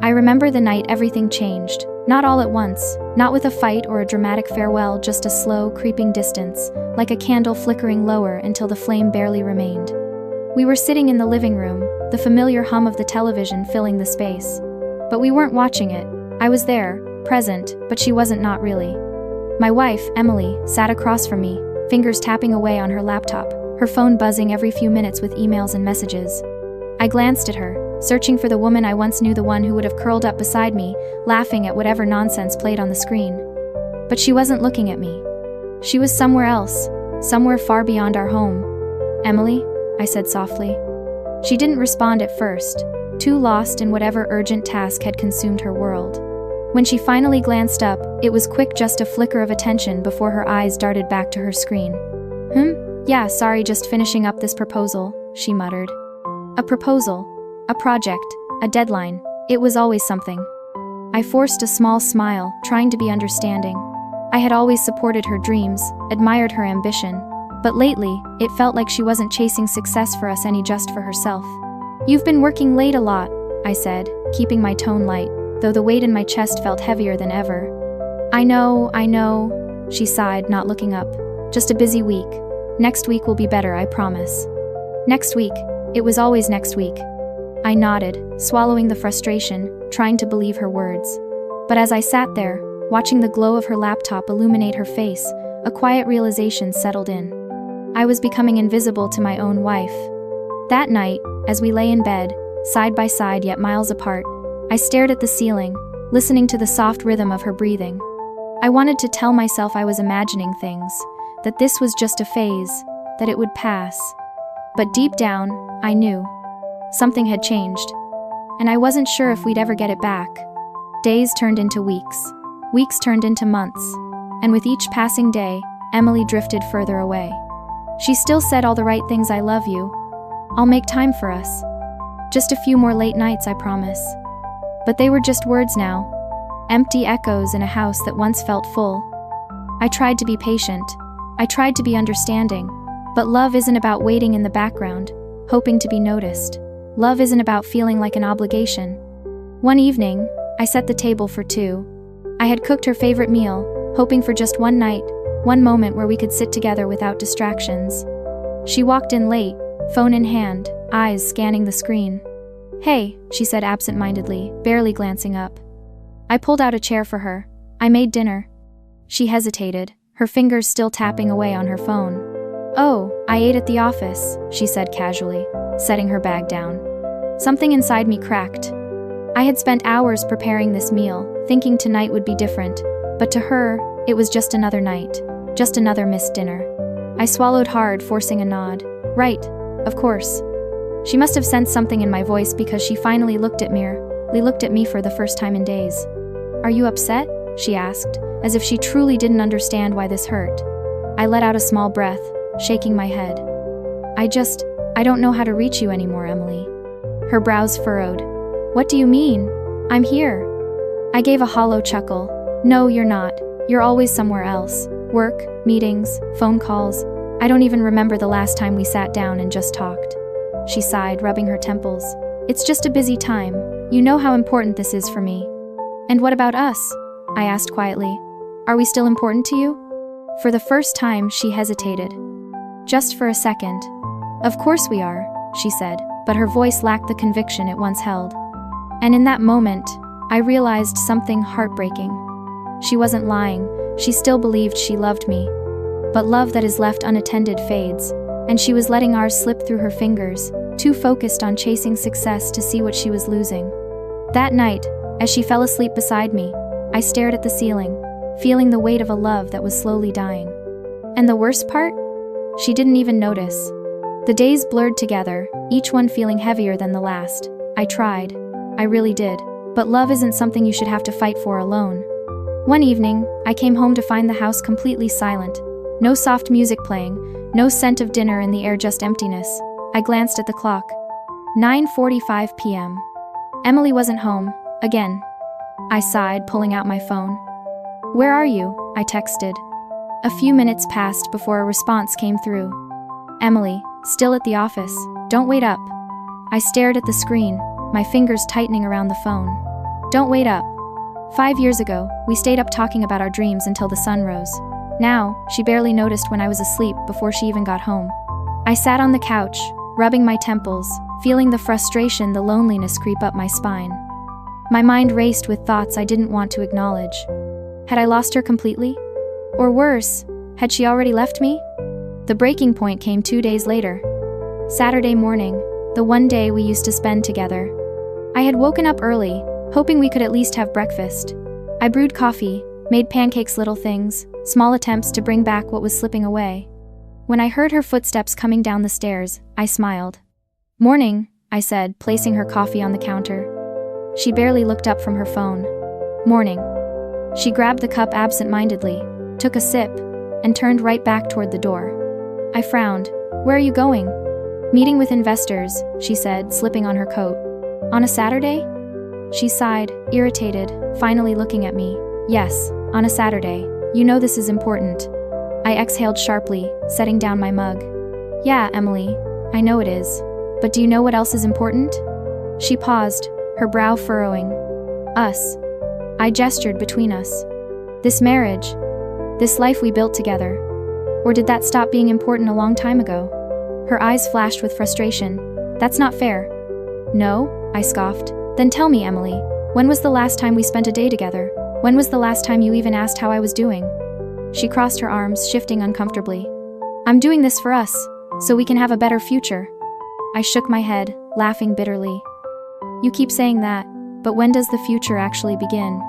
I remember the night everything changed. Not all at once, not with a fight or a dramatic farewell, just a slow, creeping distance, like a candle flickering lower until the flame barely remained. We were sitting in the living room, the familiar hum of the television filling the space. But we weren't watching it. I was there, present, but she wasn't, not really. My wife, Emily, sat across from me, fingers tapping away on her laptop, her phone buzzing every few minutes with emails and messages. I glanced at her, searching for the woman I once knew, the one who would have curled up beside me, laughing at whatever nonsense played on the screen. But she wasn't looking at me. She was somewhere else, somewhere far beyond our home. "Emily?" I said softly. She didn't respond at first, too lost in whatever urgent task had consumed her world. When she finally glanced up, it was quick, just a flicker of attention before her eyes darted back to her screen. Yeah, sorry, just finishing up this proposal," she muttered. A proposal. A project. A deadline. It was always something. I forced a small smile, trying to be understanding. I had always supported her dreams, admired her ambition, but lately, it felt like she wasn't chasing success for us any, just for herself. "You've been working late a lot," I said, keeping my tone light, though the weight in my chest felt heavier than ever. I know, she sighed, not looking up. "Just a busy week. Next week will be better, I promise." Next week. It was always next week. I nodded, swallowing the frustration, trying to believe her words. But as I sat there, watching the glow of her laptop illuminate her face, a quiet realization settled in. I was becoming invisible to my own wife. That night, as we lay in bed, side by side yet miles apart, I stared at the ceiling, listening to the soft rhythm of her breathing. I wanted to tell myself I was imagining things, that this was just a phase, that it would pass. But deep down, I knew. Something had changed. And I wasn't sure if we'd ever get it back. Days turned into weeks. Weeks turned into months. And with each passing day, Emily drifted further away. She still said all the right things: "I love you. I'll make time for us. Just a few more late nights, I promise." But they were just words now. Empty echoes in a house that once felt full. I tried to be patient. I tried to be understanding. But love isn't about waiting in the background, hoping to be noticed. Love isn't about feeling like an obligation. One evening, I set the table for two. I had cooked her favorite meal, hoping for just one night, one moment where we could sit together without distractions. She walked in late, phone in hand, eyes scanning the screen. "Hey," she said absent-mindedly, barely glancing up. I pulled out a chair for her. "I made dinner." She hesitated, her fingers still tapping away on her phone. "Oh, I ate at the office," she said casually, setting her bag down. Something inside me cracked. I had spent hours preparing this meal, thinking tonight would be different, but to her, it was just another night, just another missed dinner. I swallowed hard, forcing a nod. "Right, of course." She must have sensed something in my voice, because she finally looked at me for the first time in days. "Are you upset?" she asked, as if she truly didn't understand why this hurt. I let out a small breath, shaking my head. I don't know how to reach you anymore, Emily." Her brows furrowed. "What do you mean? I'm here." I gave a hollow chuckle. "No, you're not. You're always somewhere else. Work, meetings, phone calls. I don't even remember the last time we sat down and just talked." She sighed, rubbing her temples. "It's just a busy time. You know how important this is for me." "And what about us?" I asked quietly. "Are we still important to you?" For the first time, she hesitated. Just for a second. "Of course we are," she said, but her voice lacked the conviction it once held. And in that moment, I realized something heartbreaking. She wasn't lying. She still believed she loved me. But love that is left unattended fades, and she was letting ours slip through her fingers, too focused on chasing success to see what she was losing. That night, as she fell asleep beside me, I stared at the ceiling, feeling the weight of a love that was slowly dying. And the worst part? She didn't even notice. The days blurred together, each one feeling heavier than the last. I tried. I really did. But love isn't something you should have to fight for alone. One evening, I came home to find the house completely silent. No soft music playing, no scent of dinner in the air, just emptiness. I glanced at the clock. 9:45 p.m. Emily wasn't home, again. I sighed, pulling out my phone. "Where are you?" I texted. A few minutes passed before a response came through. "Emily, still at the office. Don't wait up." I stared at the screen, my fingers tightening around the phone. Don't wait up. 5 years ago, we stayed up talking about our dreams until the sun rose. Now, she barely noticed when I was asleep before she even got home. I sat on the couch, rubbing my temples, feeling the frustration, the loneliness creep up my spine. My mind raced with thoughts I didn't want to acknowledge. Had I lost her completely? Or worse, had she already left me? The breaking point came 2 days later. Saturday morning, the one day we used to spend together. I had woken up early, hoping we could at least have breakfast. I brewed coffee, made pancakes, little things, small attempts to bring back what was slipping away. When I heard her footsteps coming down the stairs, I smiled. "Morning," I said, placing her coffee on the counter. She barely looked up from her phone. "Morning." She grabbed the cup absent-mindedly, took a sip, and turned right back toward the door. I frowned. "Where are you going?" "Meeting with investors," she said, slipping on her coat. "On a Saturday?" She sighed, irritated, finally looking at me. "Yes, on a Saturday. You know this is important." I exhaled sharply, setting down my mug. "Yeah, Emily, I know it is. But do you know what else is important?" She paused, her brow furrowing. "Us." I gestured between us. "This marriage. This life we built together. Or did that stop being important a long time ago?" Her eyes flashed with frustration. "That's not fair." "No?" I scoffed. "Then tell me, Emily, when was the last time we spent a day together? When was the last time you even asked how I was doing?" She crossed her arms, shifting uncomfortably. "I'm doing this for us, so we can have a better future." I shook my head, laughing bitterly. "You keep saying that, but when does the future actually begin?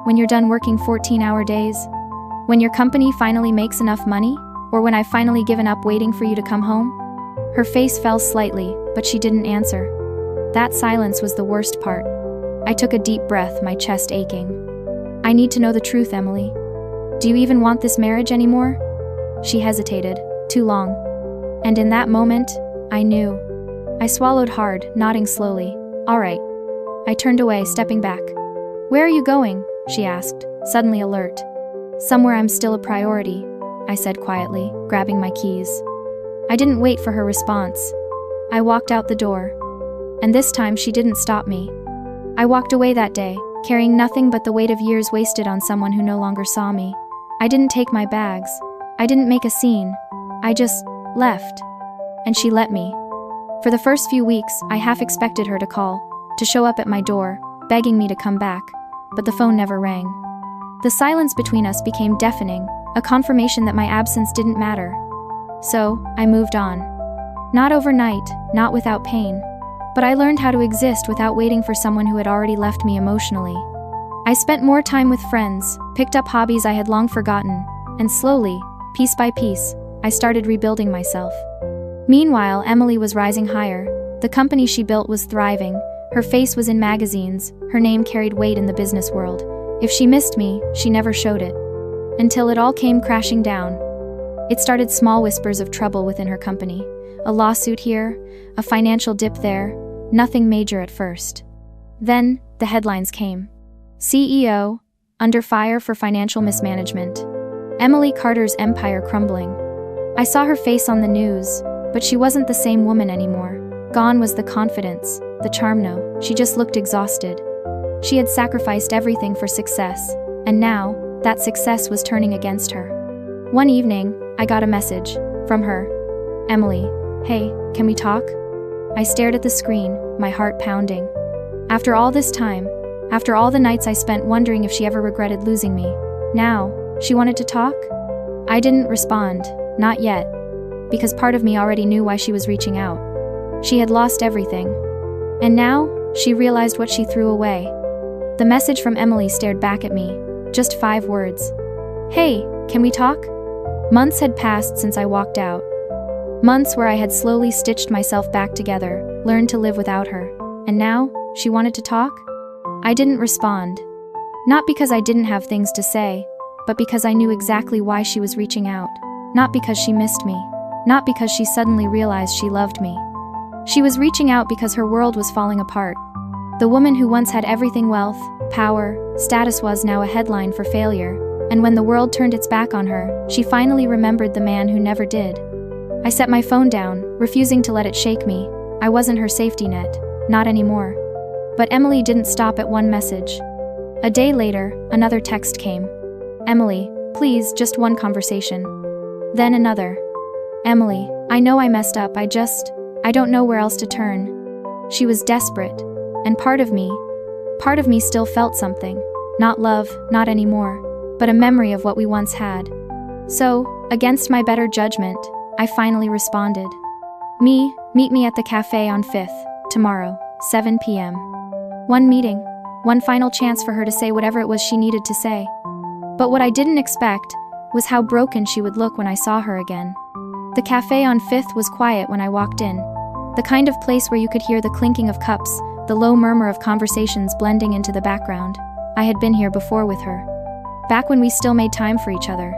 When you're done working 14-hour days? When your company finally makes enough money? Or when I've finally given up waiting for you to come home?" Her face fell slightly, but she didn't answer. That silence was the worst part. I took a deep breath, my chest aching. "I need to know the truth, Emily. Do you even want this marriage anymore?" She hesitated, too long. And in that moment, I knew. I swallowed hard, nodding slowly. "All right." I turned away, stepping back. "Where are you going?" she asked, suddenly alert. "Somewhere I'm still a priority," I said quietly, grabbing my keys. I didn't wait for her response. I walked out the door. And this time she didn't stop me. I walked away that day, carrying nothing but the weight of years wasted on someone who no longer saw me. I didn't take my bags. I didn't make a scene. I just left. And she let me. For the first few weeks, I half expected her to call, to show up at my door, begging me to come back, but the phone never rang. The silence between us became deafening, a confirmation that my absence didn't matter. So, I moved on. Not overnight, not without pain. But I learned how to exist without waiting for someone who had already left me emotionally. I spent more time with friends, picked up hobbies I had long forgotten, and slowly, piece by piece, I started rebuilding myself. Meanwhile, Emily was rising higher. The company she built was thriving. Her face was in magazines, her name carried weight in the business world. If she missed me, she never showed it. Until it all came crashing down. It started small whispers of trouble within her company. A lawsuit here, a financial dip there, nothing major at first. Then, the headlines came. CEO, under fire for financial mismanagement. Emily Carter's empire crumbling. I saw her face on the news, but she wasn't the same woman anymore. Gone was the confidence, the charm. No, she just looked exhausted. She had sacrificed everything for success, and now, that success was turning against her. One evening, I got a message from her. "Emily, hey, can we talk?" I stared at the screen, my heart pounding. After all this time, after all the nights I spent wondering if she ever regretted losing me, now, she wanted to talk? I didn't respond, not yet, because part of me already knew why she was reaching out. She had lost everything. And now, she realized what she threw away. The message from Emily stared back at me, just 5 words. "Hey, can we talk?" Months had passed since I walked out. Months where I had slowly stitched myself back together, learned to live without her. And now, she wanted to talk? I didn't respond. Not because I didn't have things to say, but because I knew exactly why she was reaching out. Not because she missed me. Not because she suddenly realized she loved me. She was reaching out because her world was falling apart. The woman who once had everything, wealth, power, status, was now a headline for failure. And when the world turned its back on her, she finally remembered the man who never did. I set my phone down, refusing to let it shake me. I wasn't her safety net. Not anymore. But Emily didn't stop at one message. A day later, another text came. Emily, please, just one conversation. Then another. Emily, I know I messed up, I don't know where else to turn. She was desperate, and part of me still felt something. Not love, not anymore, but a memory of what we once had. So, against my better judgment, I finally responded. Meet me at the cafe on 5th, tomorrow, 7 p.m. One meeting, one final chance for her to say whatever it was she needed to say. But what I didn't expect was how broken she would look when I saw her again. The cafe on 5th was quiet when I walked in, the kind of place where you could hear the clinking of cups, the low murmur of conversations blending into the background. I had been here before with her, back when we still made time for each other.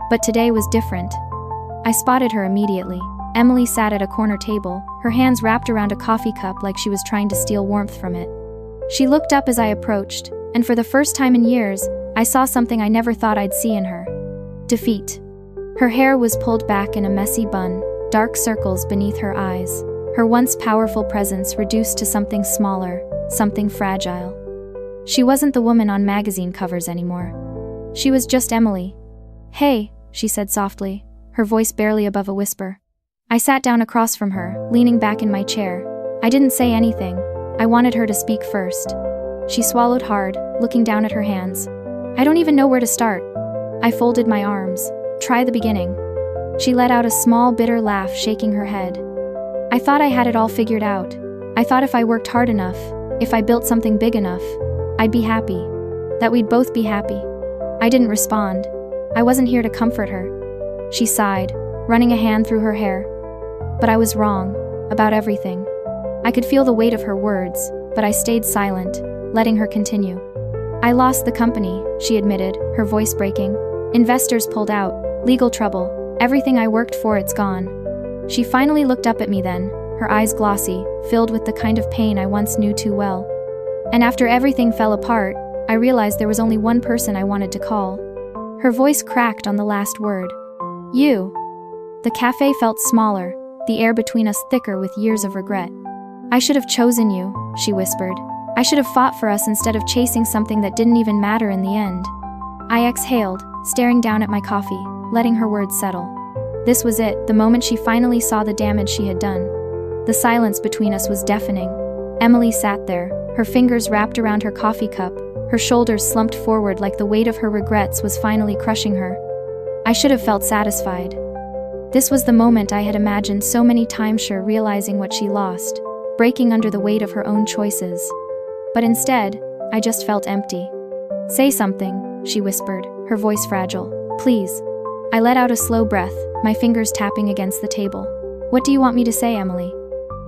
But today was different. I spotted her immediately. Emily sat at a corner table, her hands wrapped around a coffee cup like she was trying to steal warmth from it. She looked up as I approached, and for the first time in years, I saw something I never thought I'd see in her. Defeat. Her hair was pulled back in a messy bun, dark circles beneath her eyes, her once powerful presence reduced to something smaller, something fragile. She wasn't the woman on magazine covers anymore. She was just Emily. Hey, she said softly, her voice barely above a whisper. I sat down across from her, leaning back in my chair. I didn't say anything. I wanted her to speak first. She swallowed hard, looking down at her hands. I don't even know where to start. I folded my arms. Try the beginning. She let out a small, bitter laugh, shaking her head. I thought I had it all figured out. I thought if I worked hard enough, if I built something big enough, I'd be happy. That we'd both be happy. I didn't respond. I wasn't here to comfort her. She sighed, running a hand through her hair. But I was wrong, about everything. I could feel the weight of her words, but I stayed silent, letting her continue. I lost the company, she admitted, her voice breaking. Investors pulled out, legal trouble, everything I worked for, it's gone. She finally looked up at me then, her eyes glossy, filled with the kind of pain I once knew too well. And after everything fell apart, I realized there was only one person I wanted to call. Her voice cracked on the last word. You. The cafe felt smaller, the air between us thicker with years of regret. I should have chosen you, she whispered. I should have fought for us instead of chasing something that didn't even matter in the end. I exhaled, staring down at my coffee, letting her words settle. This was it, the moment she finally saw the damage she had done. The silence between us was deafening. Emily sat there, her fingers wrapped around her coffee cup, her shoulders slumped forward like the weight of her regrets was finally crushing her. I should have felt satisfied. This was the moment I had imagined so many times, sure, realizing what she lost, breaking under the weight of her own choices. But instead, I just felt empty. Say something, she whispered, her voice fragile. Please. I let out a slow breath, my fingers tapping against the table. What do you want me to say, Emily?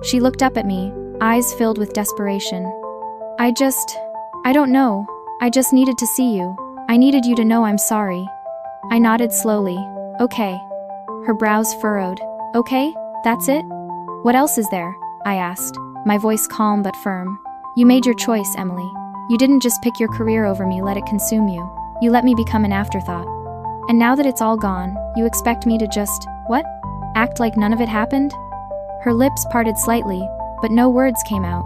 She looked up at me, eyes filled with desperation. I don't know. I just needed to see you. I needed you to know I'm sorry. I nodded slowly. Okay. Her brows furrowed. Okay, that's it? What else is there? I asked, my voice calm but firm. You made your choice, Emily. You didn't just pick your career over me, let it consume you. You let me become an afterthought. And now that it's all gone, you expect me to just, what? Act like none of it happened? Her lips parted slightly, but no words came out.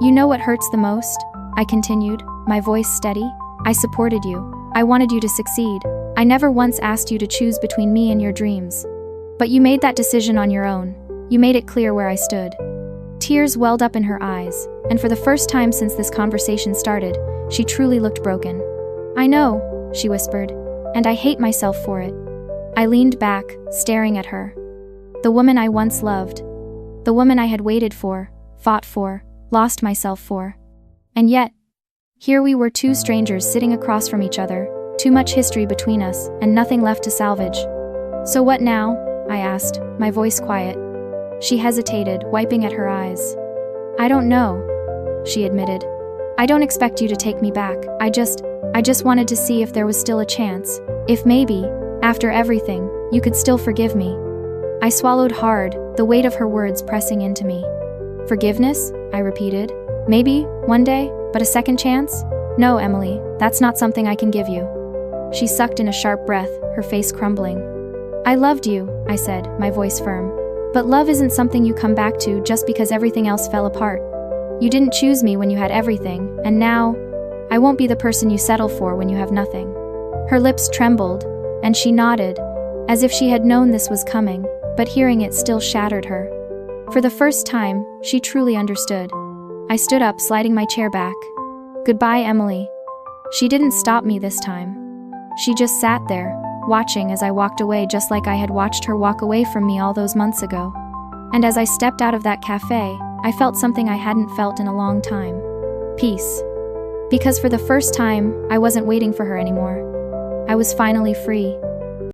You know what hurts the most? I continued, my voice steady. I supported you. I wanted you to succeed. I never once asked you to choose between me and your dreams. But you made that decision on your own. You made it clear where I stood. Tears welled up in her eyes, and for the first time since this conversation started, she truly looked broken. I know, she whispered, and I hate myself for it. I leaned back, staring at her. The woman I once loved. The woman I had waited for, fought for, lost myself for. And yet, here we were, two strangers sitting across from each other, too much history between us, and nothing left to salvage. So what now? I asked, my voice quiet. She hesitated, wiping at her eyes. I don't know, she admitted. I don't expect you to take me back. I just wanted to see if there was still a chance. If maybe, after everything, you could still forgive me. I swallowed hard, the weight of her words pressing into me. Forgiveness? I repeated. Maybe, one day, but a second chance? No, Emily, that's not something I can give you. She sucked in a sharp breath, her face crumbling. I loved you, I said, my voice firm. But love isn't something you come back to just because everything else fell apart. You didn't choose me when you had everything, and now, I won't be the person you settle for when you have nothing." Her lips trembled, and she nodded, as if she had known this was coming, but hearing it still shattered her. For the first time, she truly understood. I stood up, sliding my chair back. "Goodbye, Emily." She didn't stop me this time. She just sat there, watching as I walked away, just like I had watched her walk away from me all those months ago. And as I stepped out of that cafe, I felt something I hadn't felt in a long time. Peace. Because for the first time, I wasn't waiting for her anymore. I was finally free.